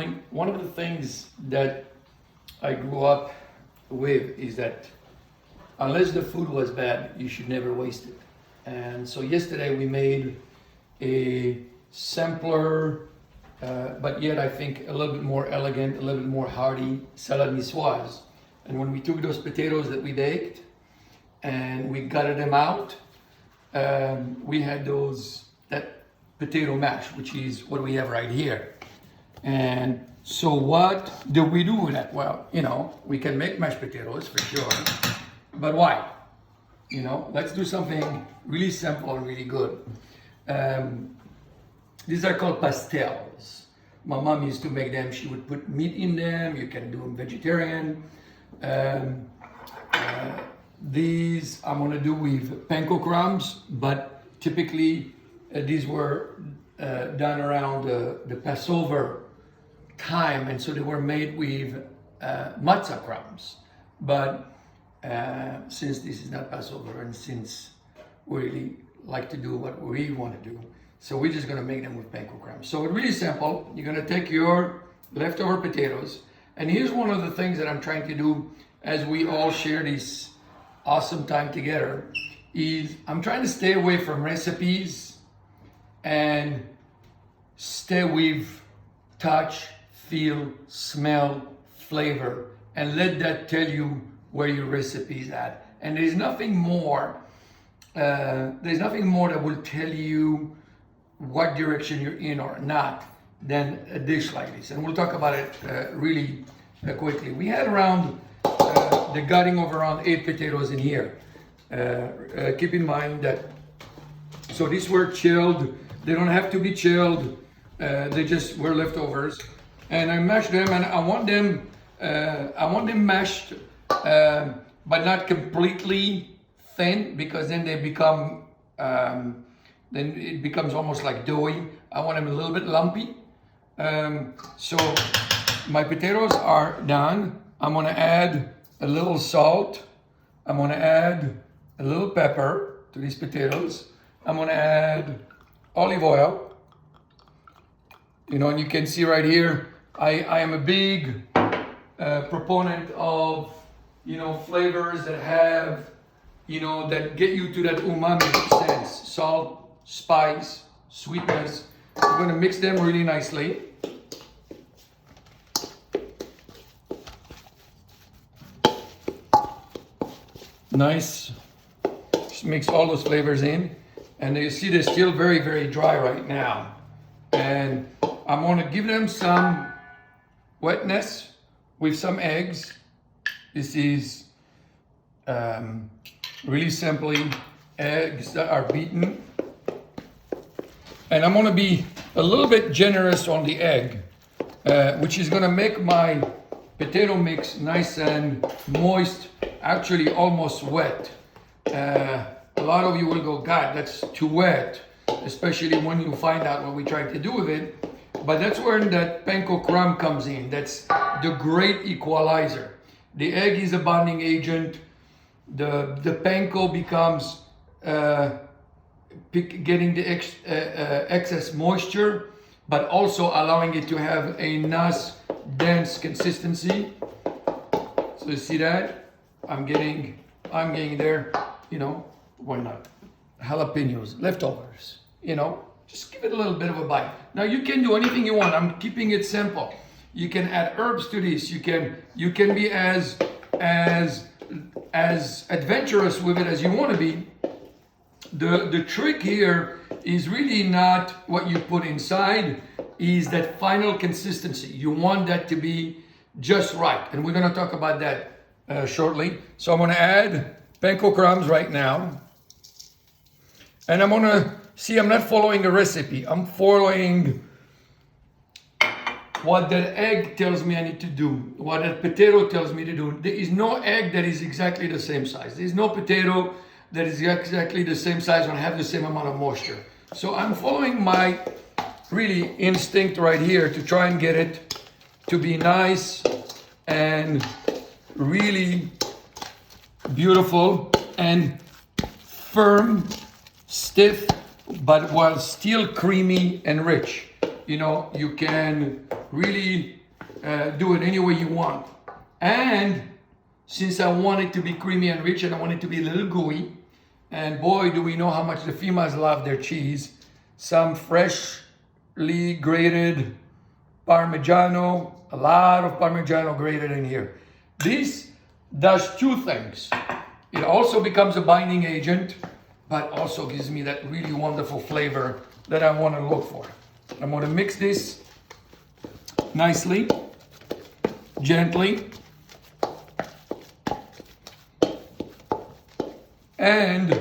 Tony, one of the things that I grew up with is that unless the food was bad, you should never waste it. And so yesterday we made a simpler, but yet I think a little bit more elegant, a little bit more hearty salad niçoise. And when we took those potatoes that we baked and we gutted them out, we had that potato mash, which is what we have right here. And so what do we do with that? Well, we can make mashed potatoes for sure, but why? Let's do something really simple and really good. These are called pastelles. My mom used to make them. She would put meat in them. You can do them vegetarian. These I'm gonna do with panko crumbs, but typically these were done around the Passover time, and so they were made with matzah crumbs. But since this is not Passover, and since we really like to do what we want to do, so we're just gonna make them with panko crumbs. So it's really simple. You're gonna take your leftover potatoes, and here's one of the things that I'm trying to do as we all share this awesome time together, is I'm trying to stay away from recipes and stay with touch, feel, smell, flavor, and let that tell you where your recipe is at. And there's nothing more that will tell you what direction you're in or not than a dish like this. And we'll talk about it really quickly. We had around the gutting of around 8 potatoes in here. Keep in mind that, so these were chilled. They don't have to be chilled. They just were leftovers. And I mashed them, and I want them mashed, but not completely thin, because then they become, then it becomes almost like doughy. I want them a little bit lumpy. So my potatoes are done. I'm gonna add a little salt. I'm gonna add a little pepper to these potatoes. I'm gonna add olive oil. And you can see right here, I am a big proponent of, flavors that have, that get you to that umami sense. Salt, spice, sweetness. We're gonna mix them really nicely. Nice. Just mix all those flavors in. And you see they're still very, very dry right now. And I'm gonna give them some wetness with some eggs. This is really simply eggs that are beaten. And I'm gonna be a little bit generous on the egg, which is gonna make my potato mix nice and moist, actually almost wet. A lot of you will go, God, that's too wet, especially when you find out what we tried to do with it. But that's where that panko crumb comes in. That's the great equalizer. The egg is a bonding agent. The panko becomes getting the excess moisture, but also allowing it to have a nice, dense consistency. So you see that? I'm getting there, why not? Jalapenos, leftovers, just give it a little bit of a bite. Now you can do anything you want. I'm keeping it simple. You can add herbs to this. You can be as adventurous with it as you want to be. The trick here is really not what you put inside, is that final consistency. You want that to be just right. And we're gonna talk about that shortly. So I'm gonna add panko crumbs right now. And I'm not following a recipe. I'm following what that egg tells me I need to do, what that potato tells me to do. There is no egg that is exactly the same size. There's no potato that is exactly the same size and have the same amount of moisture. So I'm following my really instinct right here to try and get it to be nice and really beautiful and firm, stiff, but while still creamy and rich. you know, you can really do it any way you want. And since I want it to be creamy and rich and I want it to be a little gooey, and boy, do we know how much the females love their cheese, some freshly grated Parmigiano, a lot of Parmigiano grated in here. This does two things. It also becomes a binding agent, but also gives me that really wonderful flavor that I want to look for. I'm going to mix this nicely, gently, and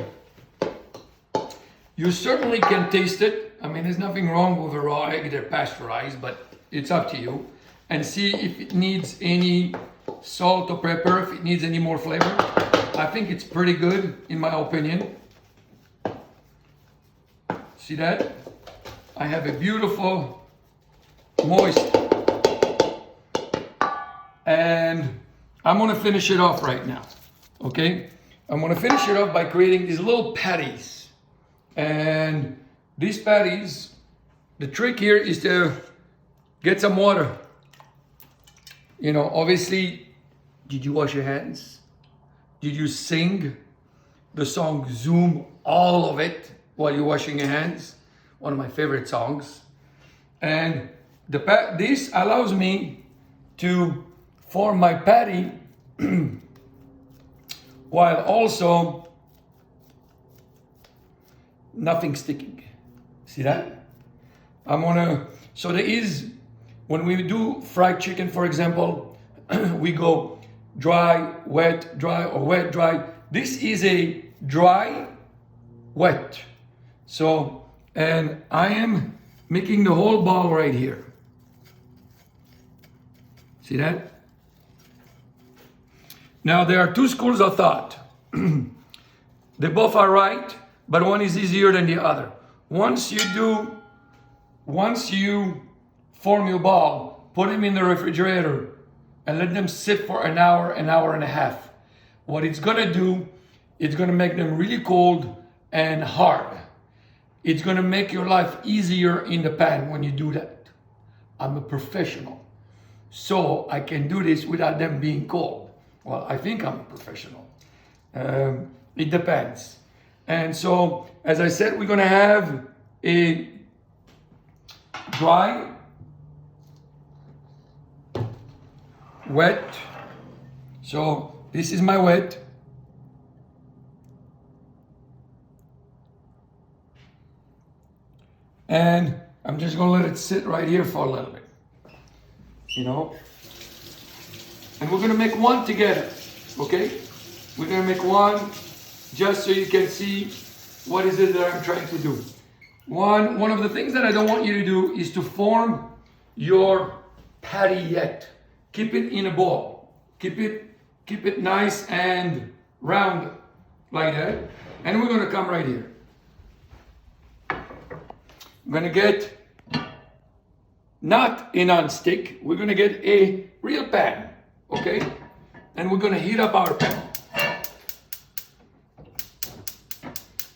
you certainly can taste it. I mean, there's nothing wrong with a raw egg, they're pasteurized, but it's up to you. And see if it needs any salt or pepper, if it needs any more flavor. I think it's pretty good, in my opinion. See that? I have a beautiful, moist, and I'm gonna finish it off right now, okay? I'm gonna finish it off by creating these little patties. And these patties, the trick here is to get some water. You know, obviously, did you wash your hands? Did you sing the song Zoom, all of it, while you're washing your hands? One of my favorite songs. And this allows me to form my patty while also nothing sticking. See that? So there is, when we do fried chicken, for example, we go dry, wet, dry, or wet, dry. This is a dry, wet. So, and I am making the whole ball right here. See that? Now there are two schools of thought. They both are right, but one is easier than the other. Once you form your ball, put them in the refrigerator and let them sit for an hour and a half. What it's gonna do, it's gonna make them really cold and hard. It's gonna make your life easier in the pan when you do that. I'm a professional, so I can do this without them being cold. Well, I think I'm a professional. It depends. And so, as I said, we're gonna have a dry, wet. So this is my wet. And I'm just gonna let it sit right here for a little bit, you know. And we're gonna make one together, okay? We're gonna make one just so you can see what is it that I'm trying to do. One of the things that I don't want you to do is to form your patty yet. Keep it in a ball. Keep it nice and round like that. And we're gonna come right here. I'm gonna get not a non-stick, we're gonna get a real pan, okay? And we're gonna heat up our pan.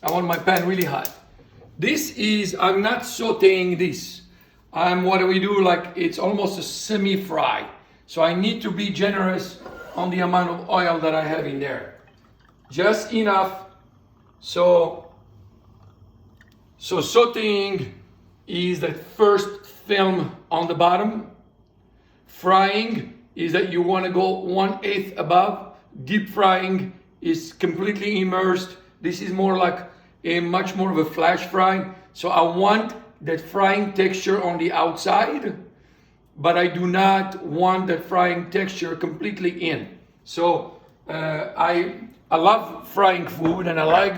I want my pan really hot. I'm not sauteing this. What do we do? Like, it's almost a semi-fry. So I need to be generous on the amount of oil that I have in there. Just enough. So sauteing is that first film on the bottom. Frying is that you want to go 1/8 above. Deep frying is completely immersed. This is more like much more of a flash fry. So I want that frying texture on the outside, but I do not want that frying texture completely in. So I love frying food, and I like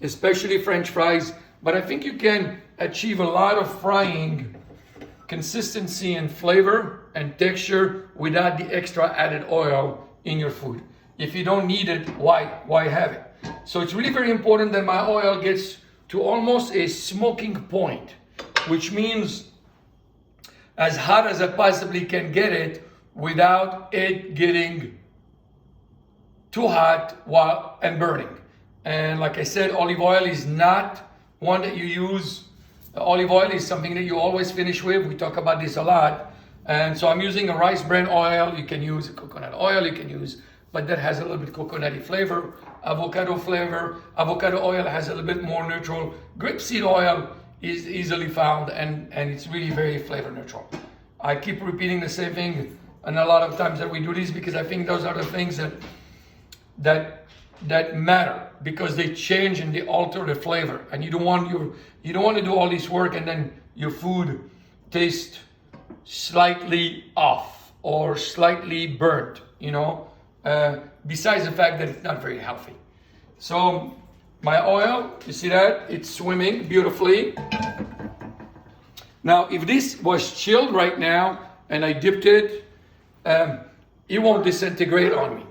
especially French fries, but I think you can achieve a lot of frying consistency and flavor and texture without the extra added oil in your food. If you don't need it, why have it? So it's really very important that my oil gets to almost a smoking point, which means as hot as I possibly can get it without it getting too hot and burning. And like I said, olive oil is not one that you use Olive oil is something that you always finish with. We talk about this a lot. And so I'm using a rice bran oil. You can use coconut oil, you can use, but that has a little bit coconutty flavor. Avocado flavor. Avocado oil has a little bit more neutral. Grapeseed oil is easily found, and it's really very flavor neutral. I keep repeating the same thing, and a lot of times that we do this because I think those are the things that matter, because they change and they alter the flavor, and you don't want to do all this work and then your food tastes slightly off or slightly burnt, besides the fact that it's not very healthy. So my oil, you see that? It's swimming beautifully. Now, if this was chilled right now and I dipped it, it won't disintegrate on me.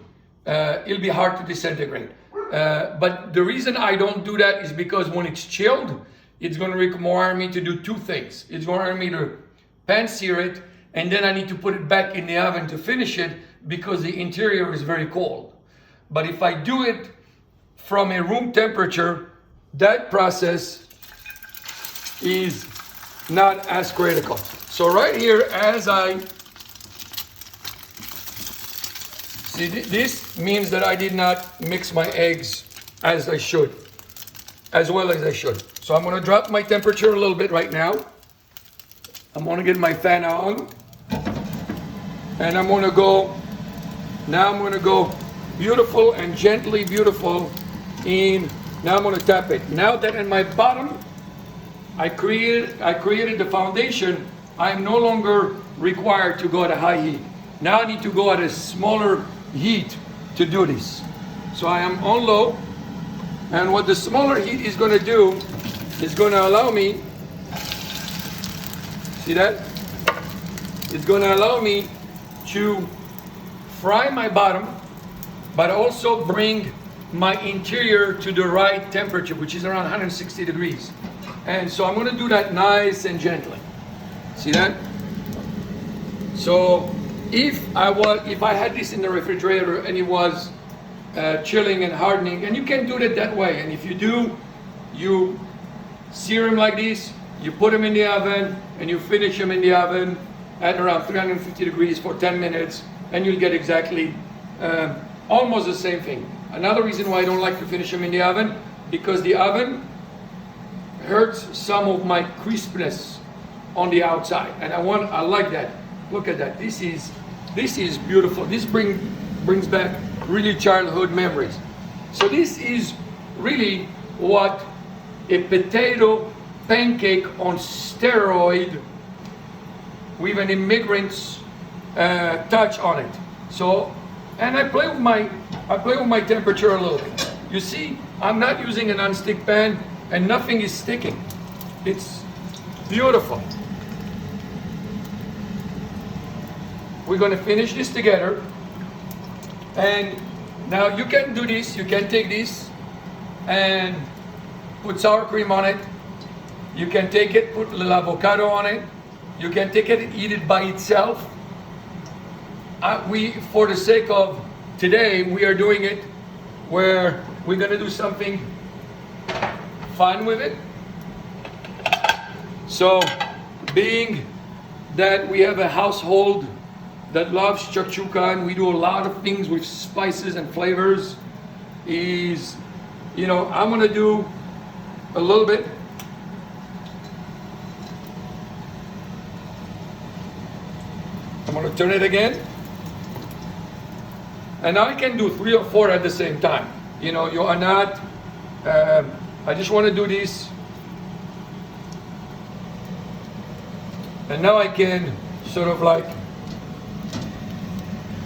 It'll be hard to disintegrate. But the reason I don't do that is because when it's chilled, it's going to require me to do two things. It's going to require me to pan sear it, and then I need to put it back in the oven to finish it because the interior is very cold. But if I do it from a room temperature, that process is not as critical. So right here, as I see, this means that I did not mix my eggs as I should, as well as I should. So I'm gonna drop my temperature a little bit right now. I'm gonna get my fan on, and I'm gonna go beautiful and gently beautiful in. Now I'm gonna tap it. Now that in my bottom, I created the foundation, I am no longer required to go at a high heat. Now I need to go at a smaller heat to do this. So I am on low, and what the smaller heat is going to do is going to allow me, see that? It's going to allow me to fry my bottom, but also bring my interior to the right temperature, which is around 160 degrees. And so I'm going to do that nice and gently. See that? So if I had this in the refrigerator and it was chilling and hardening, and you can do it that way. And if you do, you sear them like this, you put them in the oven, and you finish them in the oven at around 350 degrees for 10 minutes, and you'll get exactly almost the same thing. Another reason why I don't like to finish them in the oven, because the oven hurts some of my crispness on the outside, and I like that. Look at that. This is beautiful. This brings back really childhood memories. So this is really what a potato pancake on steroid with an immigrant's touch on it. So, and I play with my temperature a little bit. You see, I'm not using a non-stick pan, and nothing is sticking. It's beautiful. We're going to finish this together. And now you can do this. You can take this and put sour cream on it. You can take it, put a little avocado on it. You can take it and eat it by itself. For the sake of today, we are doing it where we're going to do something fun with it. So, being that we have a household that loves chakchuka, and we do a lot of things with spices and flavors, I'm gonna do a little bit. I'm gonna turn it again. And now I can do 3 or 4 at the same time. You are not, I just want to do this. And now I can sort of like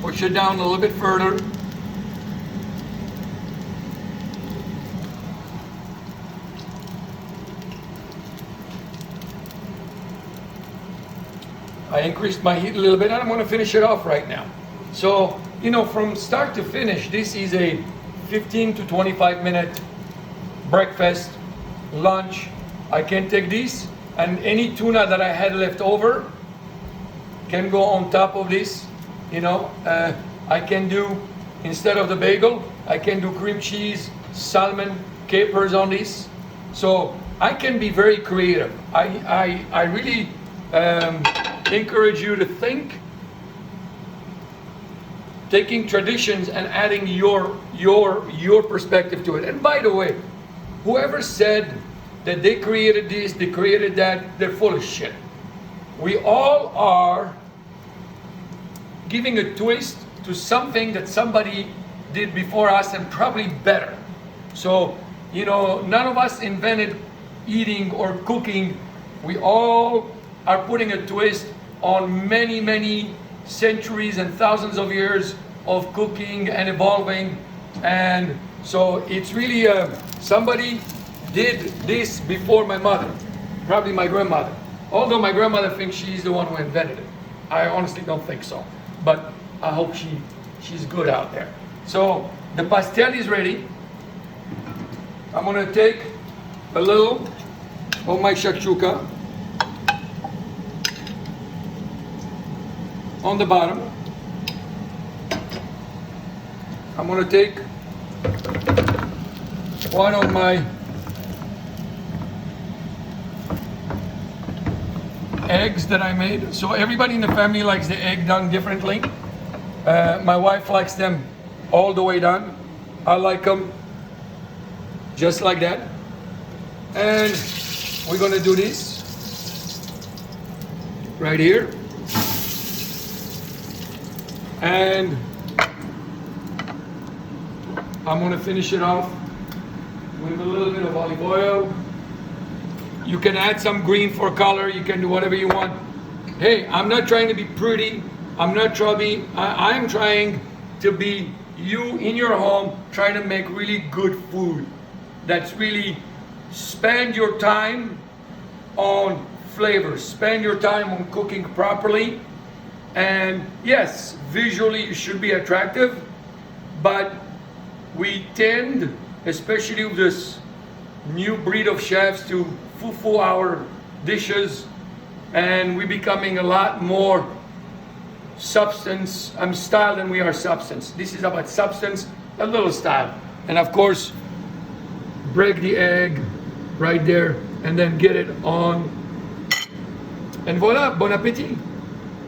push it down a little bit further. I increased my heat a little bit, and I'm going to finish it off right now. So, from start to finish, this is a 15 to 25 minute breakfast, lunch. I can take this, and any tuna that I had left over can go on top of this. I can do, instead of the bagel, I can do cream cheese, salmon, capers on this. So I can be very creative. I really encourage you to think, taking traditions and adding your perspective to it. And by the way, whoever said that they created this, they created that, they're full of shit. We all are giving a twist to something that somebody did before us and probably better. So, you know, none of us invented eating or cooking. We all are putting a twist on many, many centuries and thousands of years of cooking and evolving. And so it's really somebody did this before my mother, probably my grandmother. Although my grandmother thinks she's the one who invented it. I honestly don't think so. But I hope she's good out there. So the pastel is ready. I'm gonna take a little of my shakshuka on the bottom. I'm gonna take one of my eggs that I made. So everybody in the family likes the egg done differently. My wife likes them all the way done. I like them just like that. And we're gonna do this right here. And I'm gonna finish it off with a little bit of olive oil. You can add some green for color. You can do whatever you want. Hey, I'm not trying to be pretty. I'm not chubby. I'm trying to be you in your home, trying to make really good food. That's really spend your time on flavors. Spend your time on cooking properly. And yes, visually it should be attractive, but we tend, especially with this new breed of chefs, to foo-foo our dishes, and we're becoming a lot more substance, style than we are substance. This is about substance, a little style. And of course, break the egg right there and then get it on. And voila, bon appétit.